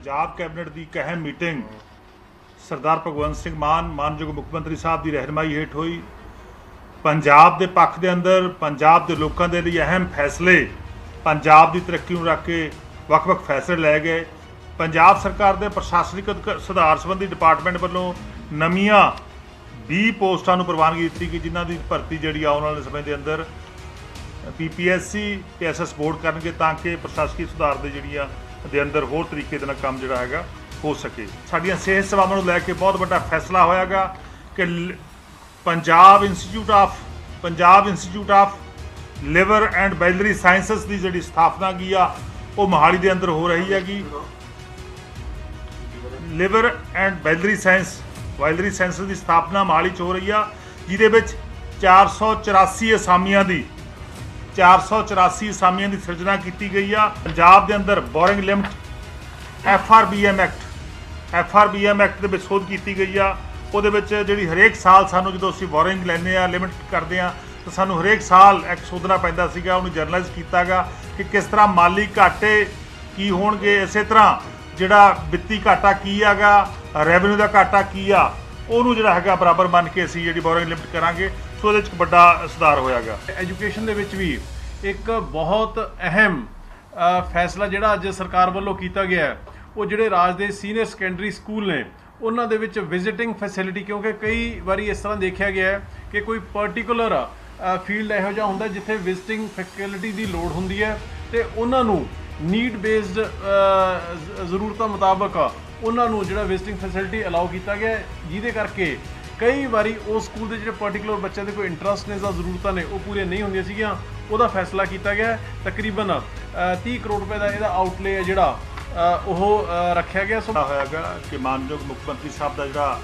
Punjab cabinet की एक अहम मीटिंग सरदार भगवंत सिंह मान मानयोग मुख मंत्री साहब की रहनुमाई हेठ हुई। पंजाब के पक्ष के अंदर पंजाब के लोगों के लिए अहम फैसले, पंजाब की तरक्की को रख के ਵੱਖ-ਵੱਖ फैसले लै गए। पंजाब सरकार के प्रशासनिक सुधार संबंधी डिपार्टमेंट वालों नवीं 20 पोस्टां नूं प्रवानगी दी गई, जिन्हां की भर्ती जी आने वाले समय के अंदर PPSC ते SS बोर्ड करनगे तां कि प्रशासनिक सुधार के जिहड़ियां ਦੇ ਅੰਦਰ ਹੋਰ ਤਰੀਕੇ ਦੇ ਨਾਲ ਕੰਮ ਜਿਹੜਾ ਹੈਗਾ ਹੋ ਸਕੇ। ਸਾਡੀਆਂ ਸਿਹਤ ਸੇਵਾਵਾਂ ਨੂੰ ਲੈ ਕੇ ਬਹੁਤ ਵੱਡਾ ਫੈਸਲਾ ਹੋਇਆਗਾ ਕਿ Punjab institute of liver and biliary sciences ਦੀ ਜਿਹੜੀ ਸਥਾਪਨਾ ਕੀ ਆ ਉਹ ਮੋਹਾਲੀ ਦੇ ਅੰਦਰ ਹੋ ਰਹੀ ਹੈਗੀ। ਲਿਵਰ ਐਂਡ ਬਾਇਲਰੀ ਸਾਇੰਸਸ ਦੀ ਸਥਾਪਨਾ ਮੋਹਾਲੀ 'ਚ ਹੋ ਰਹੀ ਆ, ਜਿਹਦੇ ਵਿੱਚ 484 ਅਸਾਮੀਆਂ ਦੀ 484 ਅਸਾਮੀਆਂ ਦੀ ਸਿਰਜਣਾ ਕੀਤੀ ਗਈ ਆ। ਪੰਜਾਬ ਦੇ ਅੰਦਰ ਬੋਰਿੰਗ ਲਿਮਟ FRBM ਐਕਟ ਦੇ ਵਿੱਚ ਸੋਧ ਕੀਤੀ ਗਈ ਆ। ਉਹਦੇ ਵਿੱਚ ਜਿਹੜੀ ਹਰੇਕ ਸਾਲ ਸਾਨੂੰ ਜਦੋਂ ਅਸੀਂ ਬੋਰਿੰਗ ਲੈਂਦੇ ਆ, ਲਿਮਟ ਕਰਦੇ ਆ, ਤਾਂ ਸਾਨੂੰ ਹਰੇਕ ਸਾਲ ਐਕਟ ਸੋਧਣਾ ਪੈਂਦਾ ਸੀਗਾ। ਉਹਨੂੰ ਜਰਨਲਾਈਜ਼ ਕੀਤਾ ਗਾ ਕਿ ਕਿਸ ਤਰ੍ਹਾਂ ਮਾਲੀ ਘਾਟੇ ਕੀ ਹੋਣਗੇ, ਇਸੇ ਤਰ੍ਹਾਂ ਜਿਹੜਾ ਵਿੱਤੀ ਘਾਟਾ ਕੀ ਹੈਗਾ, ਰੈਵਨਿਊ ਦਾ ਘਾਟਾ ਕੀ ਆ, ਉਹਨੂੰ ਜਿਹੜਾ ਹੈਗਾ ਬਰਾਬਰ ਮੰਨ ਕੇ ਅਸੀਂ ਜਿਹੜੀ ਬੋਰਿੰਗ ਲਿਮਟ ਕਰਾਂਗੇ। ਸੋ ਉਹਦੇ 'ਚ ਵੱਡਾ ਸੁਧਾਰ ਹੋਇਆਗਾ। ਐਜੂਕੇਸ਼ਨ ਦੇ ਵਿੱਚ ਵੀ ਇੱਕ ਬਹੁਤ ਅਹਿਮ ਫੈਸਲਾ ਜਿਹੜਾ ਅੱਜ ਸਰਕਾਰ ਵੱਲੋਂ ਕੀਤਾ ਗਿਆ ਹੈ, ਉਹ ਜਿਹੜੇ ਰਾਜ ਦੇ ਸੀਨੀਅਰ ਸੈਕੰਡਰੀ ਸਕੂਲ ਨੇ ਉਹਨਾਂ ਦੇ ਵਿੱਚ ਵਿਜ਼ਿਟਿੰਗ ਫੈਸਿਲਿਟੀ, ਕਿਉਂਕਿ ਕਈ ਵਾਰੀ ਇਸ ਤਰ੍ਹਾਂ ਦੇਖਿਆ ਗਿਆ ਹੈ ਕਿ ਕੋਈ ਪਰਟੀਕੂਲਰ ਫੀਲਡ ਇਹੋ ਜਿਹਾ ਹੁੰਦਾ ਜਿੱਥੇ ਵਿਜ਼ਿਟਿੰਗ ਫੈਕਲਟੀ ਦੀ ਲੋੜ ਹੁੰਦੀ ਹੈ ਤੇ ਉਹਨਾਂ ਨੂੰ ਨੀਡ ਬੇਸਡ ਜ਼ਰੂਰਤਾਂ ਮੁਤਾਬਕ ਉਹਨਾਂ ਨੂੰ ਜਿਹੜਾ ਵਿਜ਼ਿਟਿੰਗ ਫੈਸਿਲਿਟੀ ਅਲਾਉ ਕੀਤਾ ਗਿਆ, ਜਿਹਦੇ ਕਰਕੇ ਕਈ ਵਾਰੀ ਉਸ ਸਕੂਲ ਦੇ ਜਿਹੜੇ ਪਰਟੀਕੂਲਰ ਬੱਚਿਆਂ ਦੇ ਕੋਈ ਇੰਟਰਸਟ ਨੇ ਜਾਂ ਜ਼ਰੂਰਤਾਂ ਨੇ ਉਹ ਪੂਰੀਆਂ ਨਹੀਂ ਹੁੰਦੀਆਂ ਸੀਗੀਆਂ। ਉਹਦਾ ਫੈਸਲਾ ਕੀਤਾ ਗਿਆ। ਤਕਰੀਬਨ 30 ਕਰੋੜ ਰੁਪਏ ਦਾ ਇਹਦਾ ਆਊਟਲੇ ਹੈ ਜਿਹੜਾ ਉਹ ਰੱਖਿਆ ਗਿਆ। ਹੋਇਆਗਾ ਕਿ ਮਾਨਯੋਗ ਮੁੱਖ ਮੰਤਰੀ ਸਾਹਿਬ ਦਾ ਜਿਹੜਾ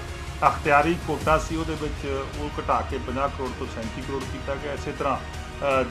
ਅਖਤਿਆਰੀ ਕੋਟਾ ਸੀ ਉਹਦੇ ਵਿੱਚ ਉਹ ਘਟਾ ਕੇ 50 ਕਰੋੜ ਤੋਂ 37 ਕਰੋੜ ਕੀਤਾ ਗਿਆ। ਇਸੇ ਤਰ੍ਹਾਂ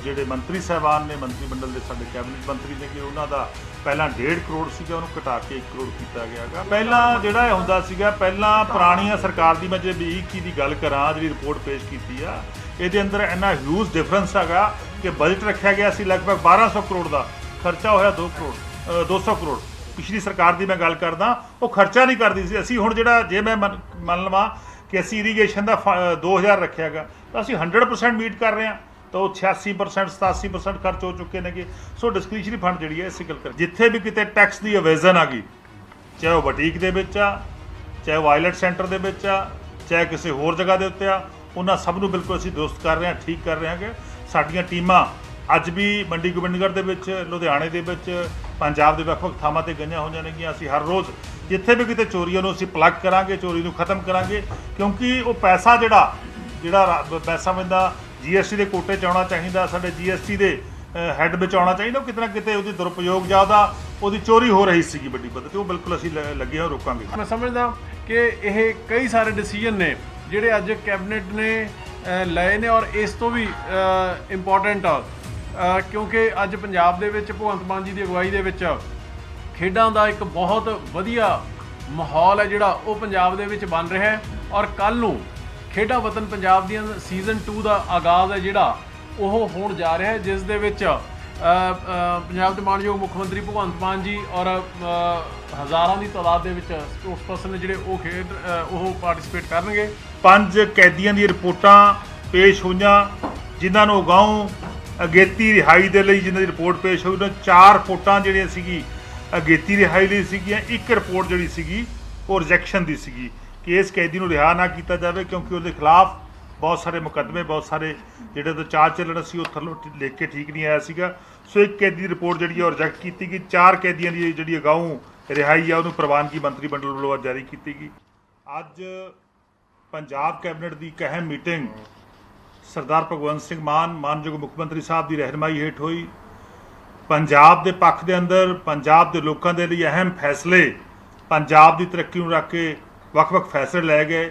ਜਿਹੜੇ ਮੰਤਰੀ ਸਾਹਿਬਾਨ ਨੇ, ਮੰਤਰੀ ਮੰਡਲ ਦੇ ਸਾਡੇ ਕੈਬਨਿਟ ਮੰਤਰੀ ਨੇ, ਕਿ ਉਹਨਾਂ ਦਾ ਪਹਿਲਾਂ 1.5 ਕਰੋੜ ਸੀਗਾ, ਉਹਨੂੰ ਘਟਾ ਕੇ 1 ਕਰੋੜ ਕੀਤਾ ਗਿਆਗਾ। ਪਹਿਲਾਂ ਜਿਹੜਾ ਹੁੰਦਾ ਸੀਗਾ, ਪਹਿਲਾਂ ਪੁਰਾਣੀਆਂ ਸਰਕਾਰ ਦੀ ਮੈਂ ਜੇ 2021 ਦੀ ਗੱਲ ਕਰਾਂ, ਜਿਹੜੀ ਰਿਪੋਰਟ ਪੇਸ਼ ਕੀਤੀ ਆ, ਇਹਦੇ ਅੰਦਰ ਇੰਨਾ ਹਿਊਜ ਡਿਫਰੈਂਸ ਹੈਗਾ ਕਿ ਬਜਟ ਰੱਖਿਆ ਗਿਆ ਸੀ ਲਗਭਗ 1200 ਕਰੋੜ ਦਾ, ਖਰਚਾ ਹੋਇਆ 200 ਕਰੋੜ। ਪਿਛਲੀ ਸਰਕਾਰ ਦੀ ਮੈਂ ਗੱਲ ਕਰਦਾ, ਉਹ ਖਰਚਾ ਨਹੀਂ ਕਰਦੀ ਸੀ। ਅਸੀਂ ਹੁਣ ਜਿਹੜਾ ਜੇ ਮੈਂ ਮੰਨ ਲਵਾਂ ਕਿ ਅਸੀਂ ਇਰੀਗੇਸ਼ਨ ਦਾ 2000 ਰੱਖਿਆ ਗਾ, ਤਾਂ ਅਸੀਂ 100% ਮੀਟ ਕਰ ਰਹੇ ਹਾਂ, ਤਾਂ ਉਹ 86% 87% ਖਰਚ ਹੋ ਚੁੱਕੇ ਨੇਗੇ। ਸੋ ਡਿਸਕ੍ਰਿਸ਼ਨਰੀ ਫੰਡ ਜਿਹੜੀ ਹੈ ਇਸੇ ਗੱਲ ਕਰ, ਜਿੱਥੇ ਵੀ ਕਿਤੇ ਟੈਕਸ ਦੀ ਅਵੇਜ਼ਨ ਆ ਗਈ, ਚਾਹੇ ਉਹ ਬਟੀਕ ਦੇ ਵਿੱਚ ਆ, ਚਾਹੇ ਉਹ ਆਈਲੈਟ ਸੈਂਟਰ ਦੇ ਵਿੱਚ ਆ, ਚਾਹੇ ਕਿਸੇ ਹੋਰ ਜਗ੍ਹਾ ਦੇ ਉੱਤੇ ਆ, ਉਹਨਾਂ ਸਭ ਨੂੰ ਬਿਲਕੁਲ ਅਸੀਂ ਦੁਰਸਤ ਕਰ ਰਹੇ ਹਾਂ, ਠੀਕ ਕਰ ਰਹੇ ਹਾਂਗੇ। ਸਾਡੀਆਂ ਟੀਮਾਂ ਅੱਜ ਵੀ ਮੰਡੀ ਗੋਬਿੰਦਗੜ੍ਹ ਦੇ ਵਿੱਚ, ਲੁਧਿਆਣੇ ਦੇ ਵਿੱਚ, ਪੰਜਾਬ ਦੇ ਵੱਖ-ਵੱਖ ਥਾਵਾਂ 'ਤੇ ਗਈਆਂ ਹੋਈਆਂ ਨੇਗੀਆਂ। ਅਸੀਂ ਹਰ ਰੋਜ਼ ਜਿੱਥੇ ਵੀ ਕਿਤੇ ਚੋਰੀਆਂ ਨੂੰ ਅਸੀਂ ਪਲੱਗ ਕਰਾਂਗੇ, ਚੋਰੀ ਨੂੰ ਖਤਮ ਕਰਾਂਗੇ, ਕਿਉਂਕਿ ਉਹ ਪੈਸਾ ਜਿਹੜਾ ਪੈਸਾ ਬੰਦਾ GST ਦੇ ਕੋਟੇ 'ਚ ਆਉਣਾ ਚਾਹੀਦਾ, ਸਾਡੇ GST ਦੇ ਹੈੱਡ ਵਿੱਚ ਆਉਣਾ ਚਾਹੀਦਾ, ਉਹ ਕਿਤੇ ਨਾ ਕਿਤੇ ਉਹਦੀ ਦੁਰਉਪਯੋਗ ਜਾਂ ਉਹਦੀ ਚੋਰੀ ਹੋ ਰਹੀ ਸੀਗੀ ਵੱਡੀ ਪੱਧਰ 'ਤੇ, ਉਹ ਬਿਲਕੁਲ ਅਸੀਂ ਲੱਗੇ ਹਾਂ ਰੋਕਾਂਗੇ। ਮੈਂ ਸਮਝਦਾ ਕਿ ਇਹ ਕਈ ਸਾਰੇ ਡਿਸੀਜਨ ਨੇ ਜਿਹੜੇ ਅੱਜ ਕੈਬਨਿਟ ਨੇ ਲਏ ਨੇ, ਔਰ ਇਸ ਤੋਂ ਵੀ ਇੰਪੋਰਟੈਂਟ ਕਿਉਂਕਿ ਅੱਜ ਪੰਜਾਬ ਦੇ ਵਿੱਚ ਭਗਵੰਤ ਮਾਨ ਜੀ ਦੀ ਅਗਵਾਈ ਦੇ ਵਿੱਚ ਖੇਡਾਂ ਦਾ ਇੱਕ ਬਹੁਤ ਵਧੀਆ ਮਾਹੌਲ ਹੈ ਜਿਹੜਾ ਉਹ ਪੰਜਾਬ ਦੇ ਵਿੱਚ ਬਣ ਰਿਹਾ ਹੈ। ਔਰ ਕੱਲ੍ਹ ਨੂੰ ਖੇਡਾਂ ਵਤਨ ਪੰਜਾਬ ਦੀਆਂ ਸੀਜ਼ਨ 2 ਦਾ ਆਗਾਜ਼ ਹੈ ਜਿਹੜਾ ਉਹ ਹੋਣ ਜਾ ਰਿਹਾ ਹੈ, ਜਿਸ ਦੇ ਵਿੱਚ ਪੰਜਾਬ ਦੇ ਮਾਨਯੋਗ ਮੁੱਖ ਮੰਤਰੀ ਭਗਵੰਤ ਮਾਨ ਜੀ ਔਰ ਹਜ਼ਾਰਾਂ ਦੀ ਤਾਦਾਦ ਦੇ ਵਿੱਚ ਸਪੋਰਟਸ ਪਰਸਨ ਨੇ ਜਿਹੜੇ ਉਹ ਪਾਰਟਿਸਿਪੇਟ ਕਰਨਗੇ। 5 ਕੈਦੀਆਂ ਦੀਆਂ ਰਿਪੋਰਟਾਂ ਪੇਸ਼ ਹੋਈਆਂ, ਜਿਨ੍ਹਾਂ ਨੂੰ ਅਗਾਊਂ ਅਗੇਤੀ ਰਿਹਾਈ ਦੇ ਲਈ ਜਿਨ੍ਹਾਂ ਦੀ ਰਿਪੋਰਟ ਪੇਸ਼ ਹੋਈ, ਉਹਨਾਂ 4 ਰਿਪੋਰਟਾਂ ਜਿਹੜੀਆਂ ਸੀਗੀ ਅਗੇਤੀ ਰਿਹਾਈ ਲਈ ਸੀਗੀਆਂ, 1 ਰਿਪੋਰਟ ਜਿਹੜੀ ਸੀਗੀ ਉਹ ਰਿਜੈਕਸ਼ਨ ਦੀ ਸੀਗੀ ਕਿ ਇਸ ਕੈਦੀ ਨੂੰ ਰਿਹਾ ਨਾ ਕੀਤਾ ਜਾਵੇ, ਕਿਉਂਕਿ ਉਹਦੇ ਖਿਲਾਫ ਬਹੁਤ ਸਾਰੇ ਮੁਕੱਦਮੇ, ਬਹੁਤ ਸਾਰੇ ਜਿਹੜੇ ਤੋਂ ਚਾਲ ਚੱਲਣ ਸੀ, ਉਹ ਥੱਲੋਂ ਲਿਖ ਕੇ ਠੀਕ ਨਹੀਂ ਆਇਆ ਸੀਗਾ। ਸੋ 1 ਕੈਦੀ ਦੀ ਰਿਪੋਰਟ ਜਿਹੜੀ ਉਹ ਰਿਜੈਕਟ ਕੀਤੀ ਗਈ। 4 ਕੈਦੀਆਂ ਦੀ ਜਿਹੜੀ ਅਗਾਊਂ ਰਿਹਾਈ ਆ ਉਹਨੂੰ ਪ੍ਰਵਾਨਗੀ ਮੰਤਰੀ ਮੰਡਲ ਵੱਲੋਂ ਜਾਰੀ ਕੀਤੀ ਗਈ। ਅੱਜ ਪੰਜਾਬ ਕੈਬਨਿਟ ਦੀ ਇੱਕ ਅਹਿਮ ਮੀਟਿੰਗ ਸਰਦਾਰ ਭਗਵੰਤ ਸਿੰਘ ਮਾਨ ਮਾਨਯੋਗ ਮੁੱਖ ਮੰਤਰੀ ਸਾਹਿਬ ਦੀ ਰਹਿਨੁਮਾਈ ਹੇਠ ਹੋਈ। ਪੰਜਾਬ ਦੇ ਪੱਖ ਦੇ ਅੰਦਰ ਪੰਜਾਬ ਦੇ ਲੋਕਾਂ ਦੇ ਲਈ ਅਹਿਮ ਫੈਸਲੇ, ਪੰਜਾਬ ਦੀ ਤਰੱਕੀ ਨੂੰ ਰੱਖ ਕੇ ਵੱਖ-ਵੱਖ ਫੈਸਲੇ ਲਏ ਗਏ,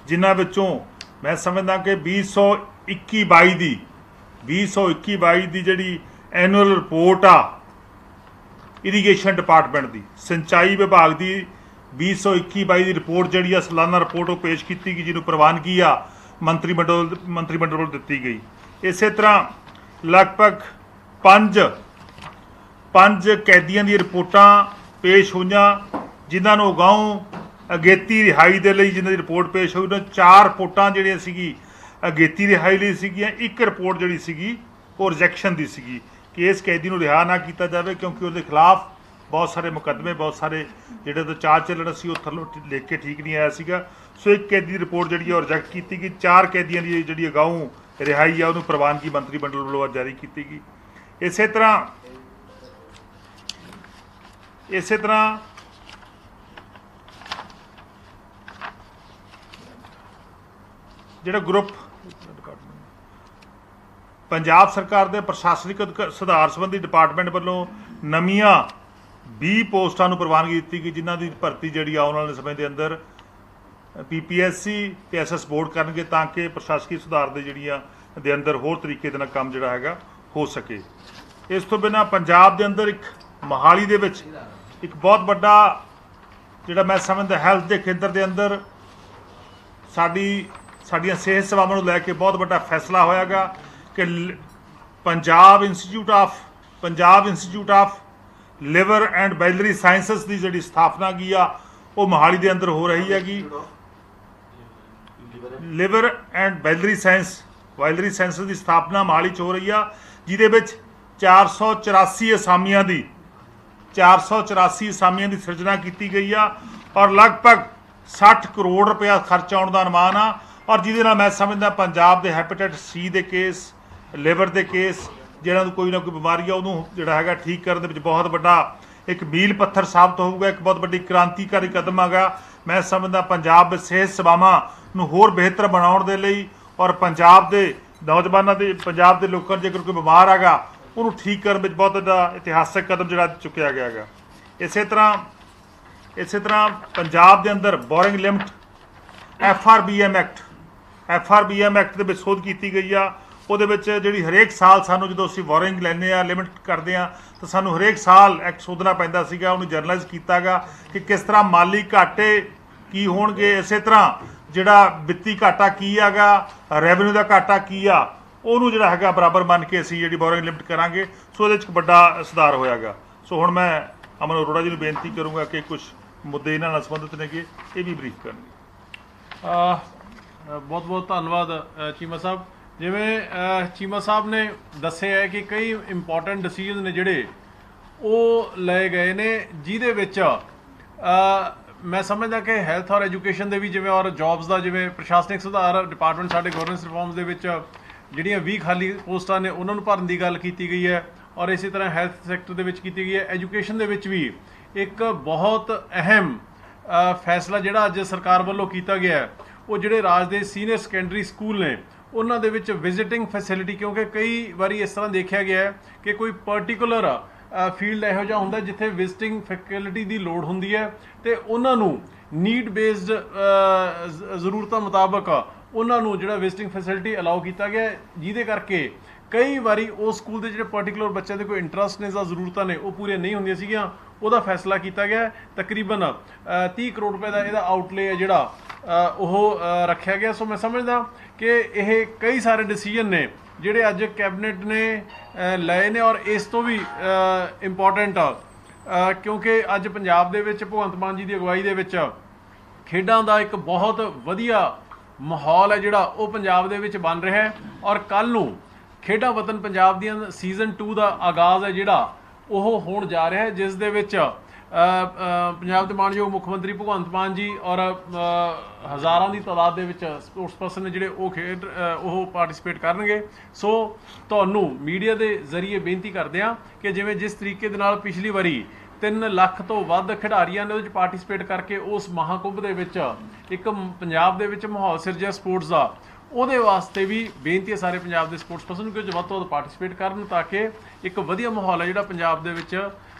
ਜਿਨ੍ਹਾਂ ਵਿੱਚੋਂ ਮੈਂ ਸਮਝਦਾ ਕਿ 2021-22 ਦੀ ਜਿਹੜੀ ਐਨੂਅਲ ਰਿਪੋਰਟ ਆ ਇਰੀਗੇਸ਼ਨ ਡਿਪਾਰਟਮੈਂਟ ਦੀ, ਸਿੰਚਾਈ ਵਿਭਾਗ ਦੀ 2021-22 ਦੀ ਰਿਪੋਰਟ ਜਿਹੜੀ ਆ ਸਾਲਾਨਾ ਰਿਪੋਰਟ ਉਹ ਪੇਸ਼ ਕੀਤੀ ਗਈ, ਜਿਹਨੂੰ ਪ੍ਰਵਾਨਗੀ ਆ ਮੰਤਰੀ ਮੰਡਲ ਵੱਲੋਂ ਦਿੱਤੀ ਗਈ। ਇਸੇ ਤਰ੍ਹਾਂ ਲਗਭਗ 5 ਕੈਦੀਆਂ ਦੀਆਂ ਰਿਪੋਰਟਾਂ ਪੇਸ਼ ਹੋਈਆਂ, ਜਿਨ੍ਹਾਂ ਨੂੰ ਅਗਾਊਂ ਅਗੇਤੀ ਰਿਹਾਈ ਦੇ ਲਈ ਜਿਨ੍ਹਾਂ ਦੀ ਰਿਪੋਰਟ ਪੇਸ਼ ਹੋਈ, ਉਹਨਾਂ 4 ਰਿਪੋਰਟਾਂ ਜਿਹੜੀਆਂ ਸੀਗੀ ਅਗੇਤੀ ਰਿਹਾਈ ਲਈ ਸੀਗੀਆਂ। ਇੱਕ ਰਿਪੋਰਟ ਜਿਹੜੀ ਸੀਗੀ ਉਹ ਰਿਜੈਕਸ਼ਨ ਦੀ ਸੀਗੀ ਕਿ ਇਸ ਕੈਦੀ ਨੂੰ ਰਿਹਾ ਨਾ ਕੀਤਾ ਜਾਵੇ, ਕਿਉਂਕਿ ਉਹਦੇ ਖਿਲਾਫ ਬਹੁਤ ਸਾਰੇ ਮੁਕੱਦਮੇ, ਬਹੁਤ ਸਾਰੇ ਜਿਹੜੇ ਤੋਂ ਚਾਰਜ ਚੱਲਣਾ ਸੀ ਉਹ ਥੱਲੋਂ ਲਿਖ ਕੇ ਠੀਕ ਨਹੀਂ ਆਇਆ ਸੀਗਾ। ਸੋ ਇੱਕ ਕੈਦੀ ਦੀ ਰਿਪੋਰਟ ਜਿਹੜੀ ਆ ਉਹ ਰਿਜੈਕਟ ਕੀਤੀ ਗਈ। 4 ਕੈਦੀਆਂ ਦੀ ਜਿਹੜੀ ਅਗਾਊਂ ਰਿਹਾਈ ਆ ਉਹਨੂੰ ਪ੍ਰਵਾਨਗੀ ਮੰਤਰੀ ਮੰਡਲ ਵੱਲੋਂ ਅੱਜ ਜਾਰੀ ਕੀਤੀ ਗਈ। ਇਸੇ ਤਰ੍ਹਾਂ ਜਿਹੜਾ ਗਰੁੱਪ ਪੰਜਾਬ ਸਰਕਾਰ ਦੇ ਪ੍ਰਸ਼ਾਸਨਿਕ ਸੁਧਾਰ ਸੰਬੰਧੀ ਡਿਪਾਰਟਮੈਂਟ ਵੱਲੋਂ ਨਵੀਆਂ 20 ਪੋਸਟਾਂ ਨੂੰ ਪ੍ਰਵਾਨਗੀ ਦਿੱਤੀ ਗਈ, ਜਿਨ੍ਹਾਂ ਦੀ ਭਰਤੀ ਜਿਹੜੀ ਆਉਣ ਵਾਲੇ ਸਮੇਂ ਦੇ ਅੰਦਰ PPSC ਤੇ SS ਬੋਰਡ ਕਰਨਗੇ, ਤਾਂ ਕਿ ਪ੍ਰਸ਼ਾਸਕੀ ਸੁਧਾਰ ਦੇ ਜਿਹੜੀਆਂ ਦੇ ਅੰਦਰ ਹੋਰ ਤਰੀਕੇ ਦੇ ਨਾਲ ਕੰਮ ਜਿਹੜਾ ਹੈਗਾ ਹੋ ਸਕੇ। ਇਸ ਤੋਂ ਬਿਨਾਂ ਪੰਜਾਬ ਦੇ ਅੰਦਰ ਇੱਕ ਮੋਹਾਲੀ ਦੇ ਵਿੱਚ ਇੱਕ ਬਹੁਤ ਵੱਡਾ ਜਿਹੜਾ ਮੈਂ ਸਮਝਦਾ ਹੈਲਥ ਦੇ ਖੇਤਰ ਦੇ ਅੰਦਰ ਸਾਡੀਆਂ ਸਿਹਤ ਸੇਵਾਵਾਂ ਨੂੰ ਲੈ ਕੇ ਬਹੁਤ ਵੱਡਾ ਫੈਸਲਾ ਹੋਇਆਗਾ ਕਿ Punjab institute of liver and biliary sciences ਦੀ ਜਿਹੜੀ ਸਥਾਪਨਾ ਕੀ ਆ ਉਹ ਮੋਹਾਲੀ ਦੇ ਅੰਦਰ ਹੋ ਰਹੀ ਹੈਗੀ। ਲਿਵਰ ਐਂਡ ਬਾਇਲਰੀ ਸਾਇੰਸ ਦੀ ਸਥਾਪਨਾ ਮੋਹਾਲੀ 'ਚ ਹੋ ਰਹੀ ਆ, ਜਿਹਦੇ ਵਿੱਚ 484 ਅਸਾਮੀਆਂ ਦੀ ਸਿਰਜਣਾ ਕੀਤੀ ਗਈ ਆ ਔਰ ਲਗਭਗ 60 ਕਰੋੜ ਰੁਪਇਆ ਖਰਚ ਆਉਣ ਦਾ ਅਨੁਮਾਨ ਆ। ਔਰ ਜਿਹਦੇ ਨਾਲ ਮੈਂ ਸਮਝਦਾ ਪੰਜਾਬ ਦੇ ਹੈਪੇਟਾਈਟਸ C ਦੇ ਕੇਸ, ਲਿਵਰ ਦੇ ਕੇਸ, ਜਿਹਨਾਂ ਨੂੰ ਕੋਈ ਨਾ ਕੋਈ ਬਿਮਾਰੀ ਆ ਉਹਨੂੰ ਜਿਹੜਾ ਹੈਗਾ ਠੀਕ ਕਰਨ ਦੇ ਵਿੱਚ ਬਹੁਤ ਵੱਡਾ ਇੱਕ ਮੀਲ ਪੱਥਰ ਸਾਬਤ ਹੋਊਗਾ, ਇੱਕ ਬਹੁਤ ਵੱਡੀ ਕ੍ਰਾਂਤੀਕਾਰੀ ਕਦਮ ਹੈਗਾ। ਮੈਂ ਸਮਝਦਾ ਪੰਜਾਬ ਵਿੱਚ ਸਿਹਤ ਸੇਵਾਵਾਂ ਨੂੰ ਹੋਰ ਬਿਹਤਰ ਬਣਾਉਣ ਦੇ ਲਈ ਔਰ ਪੰਜਾਬ ਦੇ ਨੌਜਵਾਨਾਂ ਦੇ, ਪੰਜਾਬ ਦੇ ਲੋਕਾਂ ਨੂੰ ਜੇਕਰ ਕੋਈ ਬਿਮਾਰ ਹੈਗਾ ਉਹਨੂੰ ਠੀਕ ਕਰਨ ਵਿੱਚ ਬਹੁਤ ਵੱਡਾ ਇਤਿਹਾਸਕ ਕਦਮ ਜਿਹੜਾ ਚੁੱਕਿਆ ਗਿਆ ਹੈਗਾ। ਇਸੇ ਤਰ੍ਹਾਂ ਪੰਜਾਬ ਦੇ ਅੰਦਰ ਬੋਰਿੰਗ ਲਿਮਟ FRBM ਐਕਟ ਦੇ ਵਿੱਚ ਸੋਧ ਕੀਤੀ ਗਈ ਆ। ਉਹਦੇ ਵਿੱਚ ਜਿਹੜੀ ਹਰੇਕ ਸਾਲ ਸਾਨੂੰ ਜਦੋਂ ਅਸੀਂ ਬੋਰਿੰਗ ਲੈਂਦੇ ਆ, ਲਿਮਿਟ ਕਰਦੇ ਆ, ਤਾਂ ਸਾਨੂੰ ਹਰੇਕ ਸਾਲ ਐਕਟ ਸੋਧਣਾ ਪੈਂਦਾ ਸੀਗਾ। ਉਹਨੂੰ ਜਰਨਲਾਈਜ਼ ਕੀਤਾ ਗਾ ਕਿ ਕਿਸ ਤਰ੍ਹਾਂ ਮਾਲੀ ਘਾਟੇ ਕੀ ਹੋਣਗੇ, ਇਸੇ ਤਰ੍ਹਾਂ ਜਿਹੜਾ ਵਿੱਤੀ ਘਾਟਾ ਕੀ ਹੈਗਾ, ਰੈਵਨਿਊ ਦਾ ਘਾਟਾ ਕੀ ਆ, ਉਹਨੂੰ ਜਿਹੜਾ ਹੈਗਾ ਬਰਾਬਰ ਮੰਨ ਕੇ ਅਸੀਂ ਜਿਹੜੀ ਬੋਰਿੰਗ ਲਿਮਿਟ ਕਰਾਂਗੇ। ਸੋ ਉਹਦੇ 'ਚ ਇੱਕ ਵੱਡਾ ਸੁਧਾਰ ਹੋਇਆਗਾ। ਸੋ ਹੁਣ ਮੈਂ ਅਮਨ ਅਰੋੜਾ ਜੀ ਨੂੰ ਬੇਨਤੀ ਕਰੂੰਗਾ ਕਿ ਕੁਝ ਮੁੱਦੇ ਇਹਨਾਂ ਨਾਲ ਸੰਬੰਧਿਤ ਨੇਗੇ, ਇਹ ਵੀ ਬਰੀਫ ਕਰਨਗੇ। ਬਹੁਤ ਬਹੁਤ ਧੰਨਵਾਦ ਚੀਮਾ ਸਾਹਿਬ। ਜਿਵੇਂ ਚੀਮਾ ਸਾਹਿਬ ਨੇ ਦੱਸਿਆ ਹੈ ਕਿ ਕਈ ਇੰਪੋਰਟੈਂਟ ਡਿਸੀਜਨ ਨੇ ਜਿਹੜੇ ਉਹ ਲਏ ਗਏ ਨੇ, ਜਿਹਦੇ ਵਿੱਚ ਮੈਂ ਸਮਝਦਾ ਕਿ ਹੈਲਥ ਔਰ ਐਜੂਕੇਸ਼ਨ ਦੇ ਵੀ ਜਿਵੇਂ ਔਰ ਜੌਬਸ ਦਾ, ਜਿਵੇਂ ਪ੍ਰਸ਼ਾਸਨਿਕ ਸੁਧਾਰ ਡਿਪਾਰਟਮੈਂਟ ਸਾਡੇ ਗਵਰਨੈਂਸ ਰਿਫਾਰਮਸ ਦੇ ਵਿੱਚ ਜਿਹੜੀਆਂ 20 ਖਾਲੀ ਪੋਸਟਾਂ ਨੇ ਉਹਨਾਂ ਨੂੰ ਭਰਨ ਦੀ ਗੱਲ ਕੀਤੀ ਗਈ ਹੈ ਔਰ ਇਸੇ ਤਰ੍ਹਾਂ ਹੈਲਥ ਸੈਕਟਰ ਦੇ ਵਿੱਚ ਕੀਤੀ ਗਈ ਹੈ। ਐਜੂਕੇਸ਼ਨ ਦੇ ਵਿੱਚ ਵੀ ਇੱਕ ਬਹੁਤ ਅਹਿਮ ਫੈਸਲਾ ਜਿਹੜਾ ਅੱਜ ਸਰਕਾਰ ਵੱਲੋਂ ਕੀਤਾ ਗਿਆ ਹੈ, ਉਹ ਜਿਹੜੇ ਰਾਜ ਦੇ ਸੀਨੀਅਰ ਸੈਕੰਡਰੀ ਸਕੂਲ ਨੇ ਉਹਨਾਂ ਦੇ ਵਿੱਚ ਵਿਜ਼ਿਟਿੰਗ ਫੈਸਿਲਿਟੀ, ਕਿਉਂਕਿ ਕਈ ਵਾਰੀ ਇਸ ਤਰ੍ਹਾਂ ਦੇਖਿਆ ਗਿਆ ਹੈ ਕਿ ਕੋਈ ਪਰਟੀਕੂਲਰ ਫੀਲਡ ਇਹੋ ਜਿਹਾ ਹੁੰਦਾ ਜਿੱਥੇ ਵਿਜ਼ਿਟਿੰਗ ਫੈਕਲਟੀ ਦੀ ਲੋੜ ਹੁੰਦੀ ਹੈ ਅਤੇ ਉਹਨਾਂ ਨੂੰ ਨੀਡ ਬੇਸਡ ਜ਼ਰੂਰਤਾਂ ਮੁਤਾਬਕ ਉਹਨਾਂ ਨੂੰ ਜਿਹੜਾ ਵਿਜ਼ਿਟਿੰਗ ਫੈਸਿਲਿਟੀ ਅਲਾਓ ਕੀਤਾ ਗਿਆ, ਜਿਹਦੇ ਕਰਕੇ ਕਈ ਵਾਰੀ ਉਸ ਸਕੂਲ ਦੇ ਜਿਹੜੇ ਪਰਟੀਕੂਲਰ ਬੱਚਿਆਂ ਦੇ ਕੋਈ ਇੰਟਰਸਟ ਨੇ ਜਾਂ ਜ਼ਰੂਰਤਾਂ ਨੇ ਉਹ ਪੂਰੀਆਂ ਨਹੀਂ ਹੁੰਦੀਆਂ ਸੀਗੀਆਂ। ਉਹਦਾ ਫੈਸਲਾ ਕੀਤਾ ਗਿਆ। ਤਕਰੀਬਨ 30 ਕਰੋੜ ਰੁਪਏ ਦਾ ਇਹਦਾ ਆਊਟਲੇ ਹੈ ਜਿਹੜਾ ਉਹ ਰੱਖਿਆ ਗਿਆ। ਸੋ ਮੈਂ ਸਮਝਦਾ ਕਿ ਇਹ ਕਈ ਸਾਰੇ ਡਿਸੀਜਨ ਨੇ ਜਿਹੜੇ ਅੱਜ ਕੈਬਨਿਟ ਨੇ ਲਏ ਨੇ ਔਰ ਇਸ ਤੋਂ ਵੀ ਇੰਪੋਰਟੈਂਟ ਕਿਉਂਕਿ ਅੱਜ ਪੰਜਾਬ ਦੇ ਵਿੱਚ ਭਗਵੰਤ ਮਾਨ ਜੀ ਦੀ ਅਗਵਾਈ ਦੇ ਵਿੱਚ ਖੇਡਾਂ ਦਾ ਇੱਕ ਬਹੁਤ ਵਧੀਆ ਮਾਹੌਲ ਹੈ ਜਿਹੜਾ ਉਹ ਪੰਜਾਬ ਦੇ ਵਿੱਚ ਬਣ ਰਿਹਾ ਹੈ ਔਰ ਕੱਲ੍ਹ ਨੂੰ ਖੇਡਾਂ ਵਤਨ ਪੰਜਾਬ ਦੀਆਂ ਸੀਜ਼ਨ 2 ਦਾ ਆਗਾਜ਼ ਹੈ ਜਿਹੜਾ ਉਹ ਹੋਣ ਜਾ ਰਿਹਾ ਹੈ, ਜਿਸ ਦੇ ਵਿੱਚ ਪੰਜਾਬ ਦੇ ਮਾਣਯੋਗ ਮੁੱਖ ਮੰਤਰੀ ਭਗਵੰਤ ਮਾਨ ਜੀ ਔਰ ਹਜ਼ਾਰਾਂ ਦੀ ਤਾਦਾਦ ਦੇ ਵਿੱਚ ਸਪੋਰਟਸ ਪਰਸਨ ਨੇ ਜਿਹੜੇ ਉਹ ਪਾਰਟਿਸਿਪੇਟ ਕਰਨਗੇ। ਸੋ ਤੁਹਾਨੂੰ ਮੀਡੀਆ ਦੇ ਜ਼ਰੀਏ ਬੇਨਤੀ ਕਰਦੇ ਹਾਂ ਕਿ ਜਿਵੇਂ ਜਿਸ ਤਰੀਕੇ ਦੇ ਨਾਲ ਪਿਛਲੀ ਵਾਰੀ 3 ਲੱਖ ਤੋਂ ਵੱਧ ਖਿਡਾਰੀਆਂ ਨੇ ਉਹਦੇ 'ਚ ਪਾਰਟਿਸਿਪੇਟ ਕਰਕੇ ਉਸ ਮਹਾਂਕੁੰਭ ਦੇ ਵਿੱਚ ਇੱਕ ਪੰਜਾਬ ਦੇ ਵਿੱਚ ਮਾਹੌਲ ਸਿਰਜਿਆ ਸਪੋਰਟਸ ਦਾ, ਉਹਦੇ ਵਾਸਤੇ ਵੀ ਬੇਨਤੀ ਹੈ ਸਾਰੇ ਪੰਜਾਬ ਦੇ ਸਪੋਰਟਸ ਪਰਸਨ ਕਿ ਵੱਧ ਤੋਂ ਵੱਧ ਪਾਰਟਿਸਿਪੇਟ ਕਰਨ ਤਾਂ ਕਿ ਇੱਕ ਵਧੀਆ ਮਾਹੌਲ ਹੈ ਜਿਹੜਾ ਪੰਜਾਬ ਦੇ ਵਿੱਚ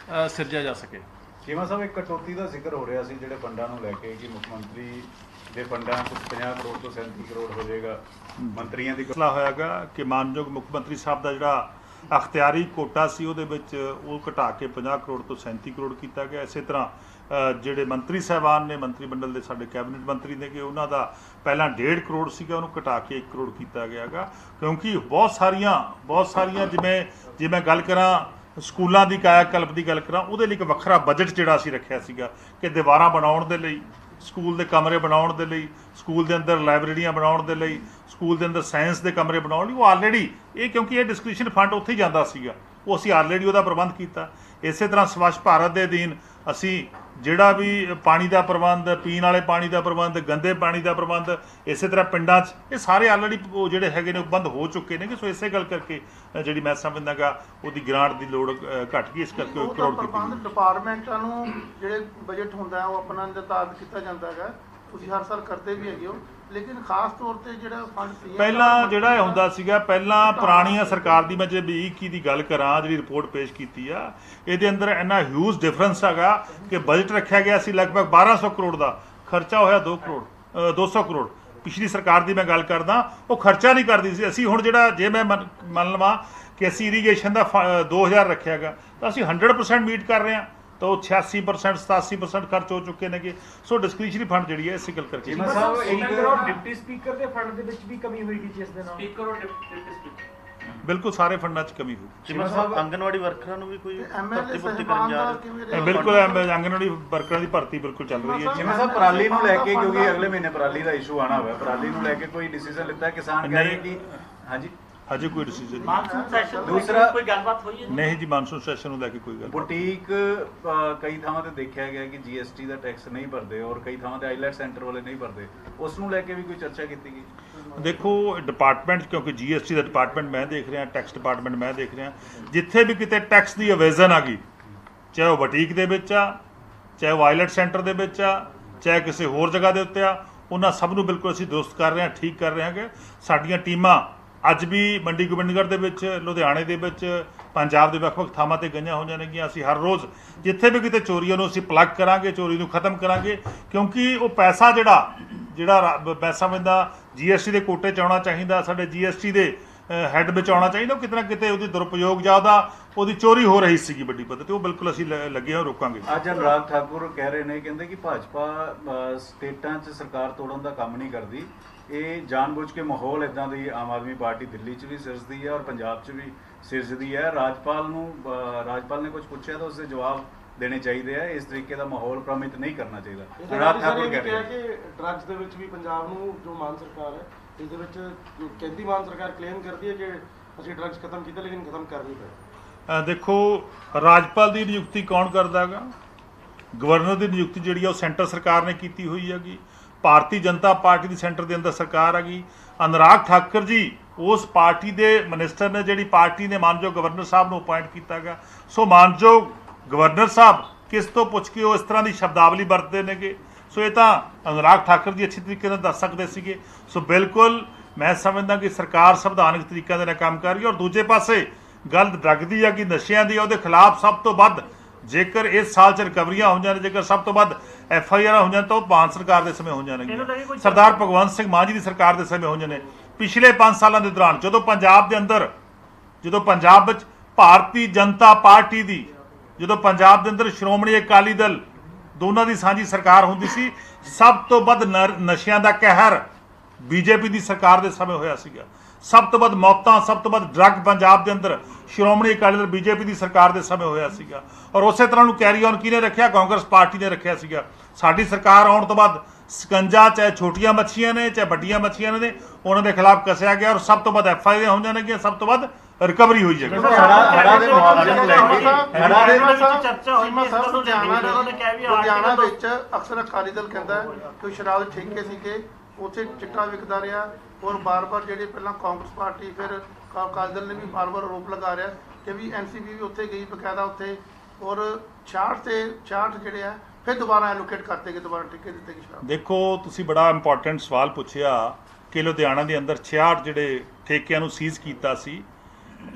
ਸਿਰਜਿਆ ਜਾ ਸਕੇ। ਚੀਮਾ ਸਾਹਿਬ, ਇੱਕ ਕਟੌਤੀ ਦਾ ਜ਼ਿਕਰ ਹੋ ਰਿਹਾ ਸੀ ਜਿਹੜੇ ਫੰਡਾਂ ਨੂੰ ਲੈ ਕੇ ਕਿ ਮੁੱਖ ਮੰਤਰੀ ਦੇ ਫੰਡਾਂ ਕੁਝ 50 ਕਰੋੜ ਤੋਂ 37 ਕਰੋੜ ਹੋ ਜਾਏਗਾ। ਮੰਤਰੀਆਂ ਦੀ ਫੈਸਲਾ ਹੋਇਆਗਾ ਕਿ ਮਾਨਯੋਗ ਮੁੱਖ ਮੰਤਰੀ ਸਾਹਿਬ ਦਾ ਜਿਹੜਾ ਅਖਤਿਆਰੀ ਕੋਟਾ ਸੀ ਉਹਦੇ ਵਿੱਚ ਉਹ ਘਟਾ ਕੇ 50 ਕਰੋੜ ਤੋਂ 37 ਕਰੋੜ ਕੀਤਾ ਗਿਆ। ਇਸੇ ਤਰ੍ਹਾਂ ਜਿਹੜੇ ਮੰਤਰੀ ਸਾਹਿਬਾਨ ਨੇ, ਮੰਤਰੀ ਮੰਡਲ ਦੇ ਸਾਡੇ ਕੈਬਨਿਟ ਮੰਤਰੀ ਨੇ, ਕਿ ਉਹਨਾਂ ਦਾ ਪਹਿਲਾਂ 1.5 ਕਰੋੜ ਸੀਗਾ ਉਹਨੂੰ ਘਟਾ ਕੇ 1 ਕਰੋੜ ਕੀਤਾ ਗਿਆ ਗਾ, ਕਿਉਂਕਿ ਬਹੁਤ ਸਾਰੀਆਂ ਜੇ ਮੈਂ ਗੱਲ ਕਰਾਂ ਸਕੂਲਾਂ ਦੀ ਕਾਇਆ ਕਲਪ ਦੀ ਗੱਲ ਕਰਾਂ, ਉਹਦੇ ਲਈ ਇੱਕ ਵੱਖਰਾ ਬਜਟ ਜਿਹੜਾ ਅਸੀਂ ਰੱਖਿਆ ਸੀਗਾ ਕਿ ਦੀਵਾਰਾਂ ਬਣਾਉਣ ਦੇ ਲਈ, ਸਕੂਲ ਦੇ ਕਮਰੇ ਬਣਾਉਣ ਦੇ ਲਈ, ਸਕੂਲ ਦੇ ਅੰਦਰ ਲਾਇਬ੍ਰੇਰੀਆਂ ਬਣਾਉਣ ਦੇ ਲਈ, ਸਕੂਲ ਦੇ ਅੰਦਰ ਸਾਇੰਸ ਦੇ ਕਮਰੇ ਬਣਾਉਣ ਲਈ, ਉਹ ਆਲਰੇਡੀ ਇਹ ਕਿਉਂਕਿ ਇਹ ਡਿਸਕ੍ਰਿਪਸ਼ਨ ਫੰਡ ਉੱਥੇ ਹੀ ਜਾਂਦਾ ਸੀਗਾ, ਉਹ ਅਸੀਂ ਆਲਰੇਡੀ ਉਹਦਾ ਪ੍ਰਬੰਧ ਕੀਤਾ। ਇਸੇ ਤਰ੍ਹਾਂ ਸਵੱਛ ਭਾਰਤ ਦੇ ਅਧੀਨ ਅਸੀਂ ਜਿਹੜਾ ਵੀ ਪਾਣੀ ਦਾ ਪ੍ਰਬੰਧ, ਪੀਣ ਵਾਲੇ ਪਾਣੀ ਦਾ ਪ੍ਰਬੰਧ, ਗੰਦੇ ਪਾਣੀ ਦਾ ਪ੍ਰਬੰਧ, ਇਸੇ ਤਰ੍ਹਾਂ ਪਿੰਡਾਂ 'ਚ ਇਹ ਸਾਰੇ ਆਲਰੇਡੀ ਉਹ ਜਿਹੜੇ ਹੈਗੇ ਨੇ ਉਹ ਬੰਦ ਹੋ ਚੁੱਕੇ ਨੇ। ਸੋ ਇਸੇ ਗੱਲ ਕਰਕੇ ਜਿਹੜੀ ਮੈਂ ਸਮਝਦਾ ਗਾ ਉਹਦੀ ਗ੍ਰਾਂਟ ਦੀ ਲੋੜ ਘੱਟ ਗਈ, ਇਸ ਕਰਕੇ ਉਹ ਕਰੋੜ ਕੀਤੀ। ਪ੍ਰਬੰਧ ਡਿਪਾਰਟਮੈਂਟਾਂ ਨੂੰ ਜਿਹੜੇ ਬਜਟ ਹੁੰਦਾ ਹੈ ਉਹ ਆਪਣਾ ਨਿਰਧਾਰਿਤ ਕੀਤਾ ਜਾਂਦਾ ਹੈਗਾ, ਤੁਸੀਂ ਹਰ ਸਾਲ ਕਰਦੇ ਵੀ ਹੈਗੇ ਹੋ, ਲੇਕਿਨ ਖਾਸ ਤੌਰ ਤੇ ਜਿਹੜਾ ਫੰਡ ਸੀ ਪਹਿਲਾਂ ਜਿਹੜਾ ਹੁੰਦਾ ਸੀਗਾ, ਪਹਿਲਾਂ ਪੁਰਾਣੀਆਂ ਸਰਕਾਰ ਦੀ ਮੈਂ ਜੇ 2021 ਦੀ ਗੱਲ ਕਰਾਂ, ਜਿਹੜੀ ਰਿਪੋਰਟ ਪੇਸ਼ ਕੀਤੀ ਆ, ਇਹਦੇ ਅੰਦਰ ਇੰਨਾ ਹਿਊਜ ਡਿਫਰੈਂਸ ਹੈਗਾ ਕਿ ਬਜਟ ਰੱਖਿਆ ਗਿਆ ਸੀ ਲਗਭਗ 1200 ਕਰੋੜ ਦਾ, ਖਰਚਾ ਹੋਇਆ 200 ਕਰੋੜ। ਪਿਛਲੀ ਸਰਕਾਰ ਦੀ ਮੈਂ ਗੱਲ ਕਰਦਾ, ਉਹ ਖਰਚਾ ਨਹੀਂ ਕਰਦੀ ਸੀ। ਅਸੀਂ ਹੁਣ ਜਿਹੜਾ ਜੇ ਮੈਂ ਮੰਨ ਲਵਾਂ ਕਿ ਅਸੀਂ ਇਰੀਗੇਸ਼ਨ ਦਾ 2000 ਰੱਖਿਆ ਗਾ, ਤਾਂ ਅਸੀਂ 100% ਮੀਟ ਕਰ ਰਹੇ ਹਾਂ, ਤਾਂ ਉਹ 86% 87% ਖਰਚ ਹੋ ਚੁੱਕੇ ਨੇਗੇ। ਸੋ ਡਿਸਕ੍ਰਿਸ਼ਨਰੀ ਫੰਡ ਜਿਹੜੀ ਹੈ ਇਸੇ ਗੱਲ ਕਰਕੇ ਚੀਮਾ ਸਾਹਿਬ ਇੱਕ ਡਿਪਟੀ ਸਪੀਕਰ ਦੇ ਫੰਡ ਦੇ ਵਿੱਚ ਵੀ ਕਮੀ ਹੋਏਗੀ ਜਿਸ ਦੇ ਨਾਲ ਸਪੀਕਰ ਔਰ ਡਿਪਟੀ ਸਪੀਕਰ ਬਿਲਕੁਲ ਸਾਰੇ ਫੰਡਾਂ 'ਚ ਕਮੀ ਹੋਊ। ਚੀਮਾ ਸਾਹਿਬ ਆਂਗਨਵਾੜੀ ਵਰਕਰਾਂ ਨੂੰ ਵੀ ਕੋਈ ਐਮਐਲਏ ਭਰਤੀ ਕਰਨ ਜਾ ਰਹੇ? ਬਿਲਕੁਲ ਆਂਗਨਵਾੜੀ ਵਰਕਰਾਂ ਦੀ ਭਰਤੀ ਬਿਲਕੁਲ ਚੱਲ ਰਹੀ ਹੈ। ਚੀਮਾ ਸਾਹਿਬ ਪਰਾਲੀ ਨੂੰ ਲੈ ਕੇ, ਕਿਉਂਕਿ ਅਗਲੇ ਮਹੀਨੇ ਪਰਾਲੀ ਦਾ ਇਸ਼ੂ ਆਣਾ ਹੋਇਆ, ਪਰਾਲੀ ਨੂੰ ਲੈ ਕੇ ਕੋਈ ਡਿਸੀਜਨ ਲਿੱਤਾ? ਕਿਸਾਨ ਕਹਿ ਰਹੇ ਕਿ ਹਾਂਜੀ ਹਜੇ ਕੋਈ ਡਿਸੀਜਨ ਨਹੀਂ। ਮਾਨਸੂਨ ਸੈਸ਼ਨ ਦੂਸਰਾ ਕੋਈ ਗੱਲਬਾਤ ਹੋਈ ਹੈ? ਨਹੀਂ ਜੀ, ਮਾਨਸੂਨ ਸੈਸ਼ਨ ਨੂੰ ਲੈ ਕੇ ਕੋਈ ਗੱਲ ਨਹੀਂ। ਬੁਟੀਕ ਕਈ ਥਾਵਾਂ ਤੇ ਦੇਖਿਆ ਗਿਆ ਕਿ ਜੀਐਸਟੀ ਦਾ ਟੈਕਸ ਨਹੀਂ ਭਰਦੇ, ਔਰ ਕਈ ਥਾਵਾਂ ਤੇ ਆਈਲੈਟ ਸੈਂਟਰ ਵਾਲੇ ਨਹੀਂ ਭਰਦੇ, ਉਸ ਨੂੰ ਲੈ ਕੇ ਵੀ ਕੋਈ ਚਰਚਾ ਕੀਤੀ ਗਈ? ਦੇਖੋ ਡਿਪਾਰਟਮੈਂਟ, ਕਿਉਂਕਿ ਜੀਐਸਟੀ ਦਾ ਡਿਪਾਰਟਮੈਂਟ ਮੈਂ ਦੇਖ ਰਿਹਾ, ਟੈਕਸ ਡਿਪਾਰਟਮੈਂਟ ਮੈਂ ਦੇਖ ਰਿਹਾ, ਜਿੱਥੇ ਵੀ ਕਿਤੇ ਟੈਕਸ ਦੀ ਅਵੇਜ਼ਨ ਆ ਗਈ, ਚਾਹੇ ਉਹ ਬੁਟੀਕ ਦੇ ਵਿੱਚ ਆ, ਚਾਹੇ ਉਹ ਆਈਲੈਟ ਸੈਂਟਰ ਦੇ ਵਿੱਚ ਆ, ਚਾਹੇ ਕਿਸੇ ਹੋਰ ਜਗ੍ਹਾ ਦੇ ਉੱਤੇ ਆ, ਉਹਨਾਂ ਸਭ ਨੂੰ ਬਿਲਕੁਲ ਅਸੀਂ ਦੁਰਸਤ ਕਰ ਰਹੇ ਹਾਂ, ਠੀਕ ਕਰ ਰਹੇ ਹਾਂਗੇ। ਸਾਡੀਆਂ ਟੀਮਾਂ ਅੱਜ ਵੀ ਮੰਡੀ ਗੋਬਿੰਦਗੜ੍ਹ ਦੇ ਵਿੱਚ, ਲੁਧਿਆਣੇ ਦੇ ਵਿੱਚ, ਪੰਜਾਬ ਦੇ ਵੱਖ-ਵੱਖ ਥਾਵਾਂ ਤੇ ਗਈਆਂ ਹੋਈਆਂ ਨੇਗੀਆਂ। ਅਸੀਂ ਹਰ ਰੋਜ਼ ਜਿੱਥੇ ਵੀ ਕਿਤੇ ਚੋਰੀਆਂ ਨੂੰ ਅਸੀਂ ਪਲੱਗ ਕਰਾਂਗੇ, ਚੋਰੀ ਨੂੰ ਖਤਮ ਕਰਾਂਗੇ, ਕਿਉਂਕਿ ਉਹ ਪੈਸਾ ਜਿਹੜਾ ਮੈਂ ਸਮਝਦਾ ਜੀਐਸਟੀ ਦੇ ਕੋਟੇ 'ਚ ਆਉਣਾ ਚਾਹੀਦਾ, ਸਾਡੇ ਜੀਐਸਟੀ ਦੇ ਹੈੱਡ ਵਿੱਚ ਆਉਣਾ ਚਾਹੀਦਾ, ਉਹ ਕਿਤੇ ਨਾ ਕਿਤੇ ਉਹਦੀ ਦੁਰਉਪਯੋਗ ਜਾਂ ਉਹਦੀ ਚੋਰੀ ਹੋ ਰਹੀ ਸੀਗੀ ਵੱਡੀ ਪੱਧਰ ਤੇ, ਉਹ ਬਿਲਕੁਲ ਅਸੀਂ ਲੱਗੇ ਹੋਏ ਰੋਕਾਂਗੇ। ਅੱਜ ਅਨੁਰਾਗ ਠਾਕੁਰ ਕਹਿ ਰਹੇ ਨੇ, ਕਹਿੰਦੇ ਕਿ ਭਾਜਪਾ ਸਟੇਟਾਂ 'ਚ ਸਰਕਾਰ ਤੋੜਨ ਦਾ ਕੰਮ ਨਹੀਂ ਕਰਦੀ, ਇਹ ਜਾਣਬੁੱਝ ਕੇ ਮਾਹੌਲ ਇਦਾਂ ਦੀ ਆਮ ਆਦਮੀ ਪਾਰਟੀ ਦਿੱਲੀ 'ਚ ਵੀ ਸਿਰਜਦੀ ਹੈ ਔਰ ਪੰਜਾਬ 'ਚ ਵੀ ਸਿਰਜਦੀ ਹੈ। ਰਾਜਪਾਲ ਨੇ ਕੁਝ ਪੁੱਛਿਆ ਤਾਂ ਉਸਦੇ ਜਵਾਬ ਦੇਣੇ ਚਾਹੀਦੇ ਆ, ਇਸ ਤਰੀਕੇ ਦਾ ਮਾਹੌਲ ਪ੍ਰਮਿਤ ਨਹੀਂ ਕਰਨਾ ਚਾਹੀਦਾ। ਅਨੁਰਾਗ ਠਾਕੁਰ ਕਹਿ ਰਹੇ ਕਿ ਡਰੱਗਸ ਦੇ ਵਿੱਚ ਵੀ ਪੰਜਾਬ ਨੂੰ ਜੋ ਮਾਨ ਸਰਕਾਰ ਹੈ, ਇਸ ਦੇ ਵਿੱਚ ਕੇਂਦਰੀ ਮਾਨ ਸਰਕਾਰ ਕਲੇਮ ਕਰਦੀ ਹੈ ਕਿ ਅਸੀਂ ਡਰੱਗਸ ਖਤਮ ਕੀਤਾ, ਲੇਕਿਨ ਖਤਮ ਕਰ ਨਹੀਂ ਪਏ। ਦੇਖੋ ਰਾਜਪਾਲ ਦੀ ਨਿਯੁਕਤੀ ਕੌਣ ਕਰਦਾ ਹੈਗਾ? ਗਵਰਨਰ ਦੀ ਨਿਯੁਕਤੀ ਜਿਹੜੀ ਆ ਉਹ ਸੈਂਟਰ ਸਰਕਾਰ ਨੇ ਕੀਤੀ ਹੋਈ ਹੈਗੀ। ਭਾਰਤੀ ਜਨਤਾ ਪਾਰਟੀ ਦੀ ਸੈਂਟਰ ਦੇ ਅੰਦਰ ਸਰਕਾਰ ਹੈਗੀ। ਅਨੁਰਾਗ ਠਾਕੁਰ ਜੀ ਉਸ ਪਾਰਟੀ ਦੇ ਮਿਨਿਸਟਰ ਨੇ, ਜਿਹੜੀ ਪਾਰਟੀ ਨੇ ਮਾਨਯੋਗ ਗਵਰਨਰ ਸਾਹਿਬ ਨੂੰ ਅਪਾਇੰਟ ਕੀਤਾ ਗਿਆ। ਸੋ ਮਾਨਯੋਗ ਗਵਰਨਰ ਸਾਹਿਬ ਕਿਸ ਤੋਂ ਪੁੱਛ ਕੇ ਉਹ ਇਸ ਤਰ੍ਹਾਂ ਦੀ ਸ਼ਬਦਾਵਲੀ ਵਰਤਦੇ ਨੇਗੇ? ਸੋ ਇਹ ਤਾਂ ਅਨੁਰਾਗ ਠਾਕੁਰ ਜੀ ਅੱਛੀ ਤਰੀਕੇ ਨਾਲ ਦੱਸ ਸਕਦੇ ਸੀਗੇ। ਸੋ ਬਿਲਕੁਲ ਮੈਂ ਸਮਝਦਾ ਕਿ ਸਰਕਾਰ ਸੰਵਿਧਾਨਕ ਤਰੀਕਿਆਂ ਦੇ ਨਾਲ ਕੰਮ ਕਰ ਰਹੀ ਹੈ। ਔਰ ਦੂਜੇ ਪਾਸੇ ਗੱਲ ਡਰੱਗ ਦੀ ਆ ਕਿ ਨਸ਼ਿਆਂ ਦੀ, ਉਹਦੇ ਖਿਲਾਫ ਸਭ ਤੋਂ ਵੱਧ ਜੇਕਰ ਇਸ ਸਾਲ 'ਚ ਰਿਕਵਰੀਆਂ ਹੋਈਆਂ ਨੇ, ਜੇਕਰ ਸਭ ਤੋਂ ਵੱਧ FIR ਹੋਈਆਂ ਤਾਂ ਉਹ ਮਾਨ ਸਰਕਾਰ ਦੇ ਸਮੇਂ ਹੋਈਆਂ ਨੇ, ਸਰਦਾਰ ਭਗਵੰਤ ਸਿੰਘ ਮਾਨ ਜੀ ਦੀ ਸਰਕਾਰ ਦੇ ਸਮੇਂ ਹੋਈਆਂ ਨੇ। ਪਿਛਲੇ 5 ਸਾਲਾਂ ਦੇ ਦੌਰਾਨ ਜਦੋਂ ਪੰਜਾਬ ਵਿੱਚ ਭਾਰਤੀ ਜਨਤਾ ਪਾਰਟੀ ਦੀ, ਜਦੋਂ ਪੰਜਾਬ ਦੇ ਅੰਦਰ ਸ਼੍ਰੋਮਣੀ ਅਕਾਲੀ ਦਲ ਦੋਨਾਂ ਦੀ ਸਾਂਝੀ ਸਰਕਾਰ ਹੁੰਦੀ ਸੀ, ਸਭ ਤੋਂ ਵੱਧ ਨਸ਼ਿਆਂ ਦਾ ਕਹਿਰ BJP ਦੀ ਸਰਕਾਰ ਦੇ ਸਮੇਂ ਹੋਇਆ ਸੀਗਾ। ਸਭ ਤੋਂ ਵੱਧ ਮੌਤਾਂ, ਸਭ ਤੋਂ ਵੱਧ ਡਰੱਗ ਪੰਜਾਬ ਦੇ ਅੰਦਰ ਸ਼੍ਰੋਮਣੀ ਅਕਾਲੀ ਦਲ BJP ਦੀ ਸਰਕਾਰ ਦੇ ਸਮੇਂ ਹੋਇਆ ਸੀਗਾ। ਔਰ ਉਸੇ ਤਰ੍ਹਾਂ ਨੂੰ ਕੈਰੀ ਔਨ ਕਿਹਨੇ ਰੱਖਿਆ? ਕਾਂਗਰਸ ਪਾਰਟੀ ਨੇ ਰੱਖਿਆ ਸੀਗਾ। ਸਾਡੀ ਸਰਕਾਰ ਆਉਣ ਤੋਂ ਬਾਅਦ ਸਕੰਜਾ, ਚਾਹੇ ਛੋਟੀਆਂ ਮੱਛੀਆਂ ਨੇ ਚਾਹੇ ਵੱਡੀਆਂ ਮੱਛੀਆਂ ਨੇ, ਉਹਨਾਂ ਦੇ ਖਿਲਾਫ ਕੱਸਿਆ ਗਿਆ ਔਰ ਸਭ ਤੋਂ ਵੱਧ FIR ਹੋਈਆਂ ਨੇਗੀਆਂ, ਸਭ ਤੋਂ ਵੱਧ ਰਿਕਵਰੀ ਹੋਈ ਹੈ। ਹੜ੍ਹਾਂ ਦੇ ਮੁਆਵਜ਼ੇ ਨੂੰ ਲੈ ਕੇ ਚਰਚਾ ਹੋਈ ਹੈ ਲੁਧਿਆਣਾ ਵਿੱਚ ਅਕਸਰ ਅਕਾਲੀ ਦਲ ਕਹਿੰਦਾ ਹੈ ਕਿ ਸ਼ਰਾਬ ਦੇ ਠੇਕੇ ਸੀਗੇ, ਉੱਥੇ ਚਿੱਟਾ ਵਿਕਦਾ ਰਿਹਾ ਔਰ ਬਾਰ-ਬਾਰ ਜਿਹੜੀ ਪਹਿਲਾਂ ਕਾਂਗਰਸ ਪਾਰਟੀ, ਫਿਰ ਅਕਾਲੀ ਦਲ ਨੇ ਵੀ ਬਾਰ-ਬਾਰ ਆਰੋਪ ਲਗਾ ਰਿਹਾ ਕਿ ਵੀ NCB ਵੀ ਉੱਥੇ ਗਈ ਬਕਾਇਦਾ ਉੱਥੇ, ਔਰ 66 ਜਿਹੜੇ ਆ ਫਿਰ ਦੁਬਾਰਾ ਐਲੋਕੇਟ ਕਰਤੇ ਗਏ, ਦੁਬਾਰਾ ਠੇਕੇ ਦਿੱਤੇ ਗਏ ਸ਼ਰਾਬ। ਦੇਖੋ ਤੁਸੀਂ ਬੜਾ ਇੰਪੋਰਟੈਂਟ ਸਵਾਲ ਪੁੱਛਿਆ ਕਿ ਲੁਧਿਆਣਾ ਦੇ ਅੰਦਰ 66 ਜਿਹੜੇ ਠੇਕਿਆਂ ਨੂੰ ਸੀਜ਼ ਕੀਤਾ ਸੀ,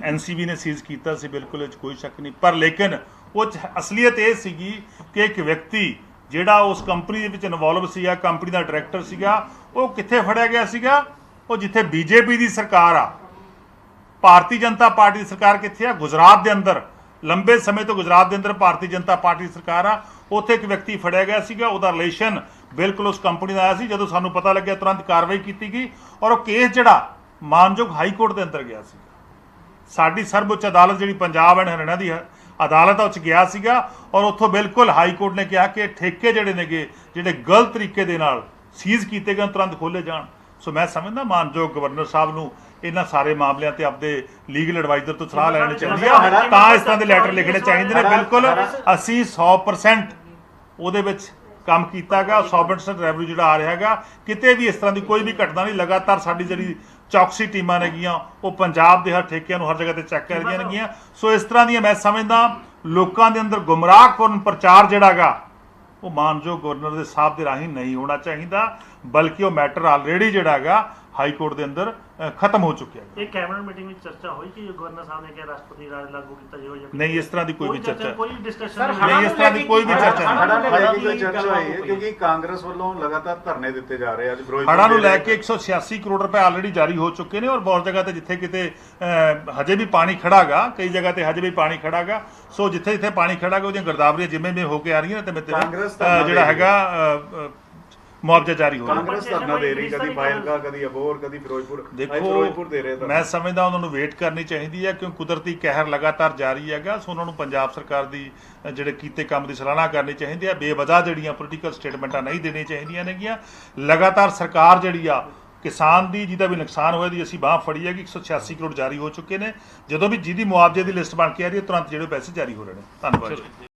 NCB ਨੇ ਸੀਜ਼ ਕੀਤਾ ਸੀ, ਬਿਲਕੁਲ ਇਹ 'ਚ ਕੋਈ ਸ਼ੱਕ ਨਹੀਂ। ਪਰ ਲੇਕਿਨ ਉਹ 'ਚ ਅਸਲੀਅਤ ਇਹ ਸੀਗੀ ਕਿ ਇੱਕ ਵਿਅਕਤੀ ਜਿਹੜਾ ਉਸ ਕੰਪਨੀ ਦੇ ਵਿੱਚ ਇਨਵੋਲਵ ਸੀਗਾ, ਕੰਪਨੀ ਦਾ ਡਾਇਰੈਕਟਰ ਸੀਗਾ, ਉਹ ਕਿੱਥੇ ਫੜਿਆ ਗਿਆ ਸੀਗਾ? ਉਹ ਜਿੱਥੇ BJP ਦੀ ਸਰਕਾਰ ਆ, ਭਾਰਤੀ ਜਨਤਾ ਪਾਰਟੀ ਦੀ ਸਰਕਾਰ ਕਿੱਥੇ ਆ? ਗੁਜਰਾਤ ਦੇ ਅੰਦਰ। ਲੰਬੇ ਸਮੇਂ ਤੋਂ ਗੁਜਰਾਤ ਦੇ ਅੰਦਰ ਭਾਰਤੀ ਜਨਤਾ ਪਾਰਟੀ ਦੀ ਸਰਕਾਰ ਆ। ਉੱਥੇ ਇੱਕ ਵਿਅਕਤੀ ਫੜਿਆ ਗਿਆ ਸੀਗਾ, ਉਹਦਾ ਰਿਲੇਸ਼ਨ ਬਿਲਕੁਲ ਉਸ ਕੰਪਨੀ ਦਾ ਆਇਆ ਸੀ। ਜਦੋਂ ਸਾਨੂੰ ਪਤਾ ਲੱਗਿਆ ਤੁਰੰਤ ਕਾਰਵਾਈ ਕੀਤੀ ਗਈ ਔਰ ਉਹ ਕੇਸ ਜਿਹੜਾ ਮਾਨਯੋਗ ਹਾਈ ਕੋਰਟ ਦੇ ਅੰਦਰ ਗਿਆ ਸੀ। ਸਾਡੀ ਸਰਵਉੱਚ ਅਦਾਲਤ ਜਿਹੜੀ ਪੰਜਾਬ ਐਂਡ ਹਰਿਆਣਾ ਦੀ ਅਦਾਲਤ ਆ ਉਹ 'ਚ ਗਿਆ ਸੀਗਾ ਔਰ ਉੱਥੋਂ ਬਿਲਕੁਲ ਹਾਈ ਕੋਰਟ ਨੇ ਕਿਹਾ ਕਿ ਠੇਕੇ ਜਿਹੜੇ ਨੇਗੇ ਜਿਹੜੇ ਗਲਤ ਤਰੀਕੇ ਦੇ ਨਾਲ ਸੀਜ਼ ਕੀਤੇ ਗਏ ਤੁਰੰਤ ਖੋਲ੍ਹੇ ਜਾਣ। ਸੋ ਮੈਂ ਸਮਝਦਾ ਮਾਨਯੋਗ ਗਵਰਨਰ ਸਾਹਿਬ ਨੂੰ ਇਹਨਾਂ ਸਾਰੇ ਮਾਮਲਿਆਂ ਤੇ ਆਪਦੇ ਲੀਗਲ ਐਡਵਾਈਜ਼ਰ ਤੋਂ ਸਲਾਹ ਲੈਣੀ ਚਾਹੀਦੀ ਹੈ, ਤਾਂ ਇਸ ਤਰ੍ਹਾਂ ਦੇ ਲੈਟਰ ਲਿਖਣੇ ਚਾਹੀਦੇ ਨੇ। ਬਿਲਕੁਲ ਅਸੀਂ 100% ਉਹਦੇ ਵਿੱਚ ਕੰਮ ਕੀਤਾ ਗਿਆ, 100% ਰੈਵਨਿਊ ਜਿਹੜਾ ਆ ਰਿਹਾ ਹੈਗਾ, ਕਿਤੇ ਵੀ ਇਸ ਤਰ੍ਹਾਂ ਦੀ ਕੋਈ ਵੀ ਘਟਨਾ ਨਹੀਂ। ਲਗਾਤਾਰ ਸਾਡੀ ਜਿਹੜੀ ਚੌਕਸੀ ਟੀਮਾਂ ਨੇਗੀਆਂ ਉਹ ਪੰਜਾਬ ਦੇ ਹਰ ਠੇਕਿਆਂ ਨੂੰ ਹਰ ਜਗ੍ਹਾ ਤੇ ਚੈੱਕ ਕਰ ਰਹੀਆਂ ਨੇਗੀਆਂ। ਸੋ ਇਸ ਤਰ੍ਹਾਂ ਦੀਆਂ ਮੈਂ ਸਮਝਦਾ ਲੋਕਾਂ ਦੇ ਅੰਦਰ ਗੁੰਮਰਾਹਕੁੰਨ ਪ੍ਰਚਾਰ ਜਿਹੜਾ ਗਾ ਉਹ ਮਾਨਯੋਗ ਗਵਰਨਰ ਦੇ ਸਾਹਿਬ ਦੇ ਰਾਹੀਂ ਨਹੀਂ ਹੋਣਾ ਚਾਹੀਦਾ, ਬਲਕਿ ਉਹ ਮੈਟਰ ਆਲਰੇਡੀ ਜਿਹੜਾ ਹੈਗਾ ਹਾਈ ਕੋਰਟ ਦੇ ਅੰਦਰ ਖਤਮ ਹੋ ਚੁੱਕਿਆ ਹੈ। ਇਹ ਕੈਬਨਿਟ ਮੀਟਿੰਗ ਵਿੱਚ ਚਰਚਾ ਹੋਈ ਕਿ ਗਵਰਨਰ ਸਾਹਿਬ ਨੇ ਕਿਹਾ ਰਾਸ਼ਟਰਪਤੀ ਰਾਜ ਲਾਗੂ ਕੀਤਾ ਜਾਵੇ ਜਾਂ ਨਹੀਂ, ਇਸ ਤਰ੍ਹਾਂ ਦੀ ਕੋਈ ਵੀ ਚਰਚਾ ਕੋਈ ਡਿਸਕਸ਼ਨ ਨਹੀਂ, ਇਸ ਤਰ੍ਹਾਂ ਦੀ ਕੋਈ ਵੀ ਚਰਚਾ ਨਹੀਂ। ਹੜ੍ਹਾਂ ਨੂੰ ਲੈ ਕੇ ਕੋਈ ਚਰਚਾ ਹੋਈ ਹੈ ਕਿਉਂਕਿ ਕਾਂਗਰਸ ਵੱਲੋਂ ਲਗਾਤਾਰ ਧਰਨੇ ਦਿੱਤੇ ਜਾ ਰਹੇ ਅੱਜ ਫਿਰੋਜ਼ਪੁਰ ਹੜ੍ਹਾਂ ਨੂੰ ਲੈ ਕੇ 186 ਕਰੋੜ ਰੁਪਏ ਆਲਰੇਡੀ ਜਾਰੀ ਹੋ ਚੁੱਕੇ ਨੇ ਔਰ ਬਹੁਤ ਜਗ੍ਹਾ ਤੇ ਜਿੱਥੇ ਕਿਤੇ ਹਜੇ ਵੀ ਪਾਣੀ ਖੜਾਗਾ, ਕਈ ਜਗ੍ਹਾ ਤੇ ਹਜੇ ਵੀ ਪਾਣੀ ਖੜਾਗਾ। ਸੋ ਜਿੱਥੇ ਜਿੱਥੇ ਪਾਣੀ ਖੜਾਗਾ ਉਹਦੀਆਂ ਗਿਰਦਾਵਰੀਆਂ ਜਿਵੇਂ ਹੋ ਕੇ ਆ ਰਹੀਆਂ ਨੇ ਤੇ ਜਿਹੜਾ ਹੈਗਾ ਮੁਆਵਜ਼ਾ ਜਾਰੀ ਹੋ ਰਿਹਾ। ਕਾਂਗਰਸ ਧਰਨਾ ਦੇ ਰਹੀ, ਕਦੀ ਫਾਜ਼ਿਲਕਾ, ਕਦੀ ਅਬੋਹਰ, ਕਦੀ ਫਿਰੋਜ਼ਪੁਰ। ਦੇਖੋ ਫਿਰੋਜ਼ਪੁਰ ਦੇ ਰਹੇ ਧਰਨਾ। ਮੈਂ ਸਮਝਦਾ ਉਹਨਾਂ ਨੂੰ ਵੇਟ ਕਰਨੀ ਚਾਹੀਦੀ ਹੈ ਕਿਉਂਕਿ ਕੁਦਰਤੀ ਕਹਿਰ ਲਗਾਤਾਰ ਜਾਰੀ ਹੈਗਾ। ਸੋ ਉਹਨਾਂ ਨੂੰ ਪੰਜਾਬ ਸਰਕਾਰ ਦੀ ਜਿਹੜੇ ਕੀਤੇ ਕੰਮ ਦੀ ਸਰਾਹਨਾ ਕਰਨੀ ਚਾਹੀਦੀ ਹੈ। ਬੇਵਜ੍ਹਾ ਜਿਹੜੀਆਂ ਪੋਲੀਟੀਕਲ ਸਟੇਟਮੈਂਟਾਂ ਨਹੀਂ ਦੇਣੀਆਂ ਚਾਹੀਦੀਆਂ ਨੇਗੀਆਂ। ਲਗਾਤਾਰ ਸਰਕਾਰ ਜਿਹੜੀ ਆ ਕਿਸਾਨ ਦੀ ਜਿਹਦਾ ਵੀ ਨੁਕਸਾਨ ਹੋਇਆ ਦੀ ਅਸੀਂ ਬਾਂਹ ਫੜੀ ਹੈ ਕਿ 186 ਕਰੋੜ ਜਾਰੀ ਹੋ ਚੁੱਕੇ ਨੇ। ਜਦੋਂ ਵੀ ਜਿਹਦੀ ਮੁਆਵਜ਼ੇ ਦੀ ਲਿਸਟ ਬਣ ਕੇ ਆ ਰਹੀ ਹੈ ਤੁਰੰਤ ਜਿਹੜੇ ਪੈਸੇ ਜਾਰੀ ਹੋ ਰਹੇ ਨੇ। ਧੰਨਵਾਦ ਜੀ।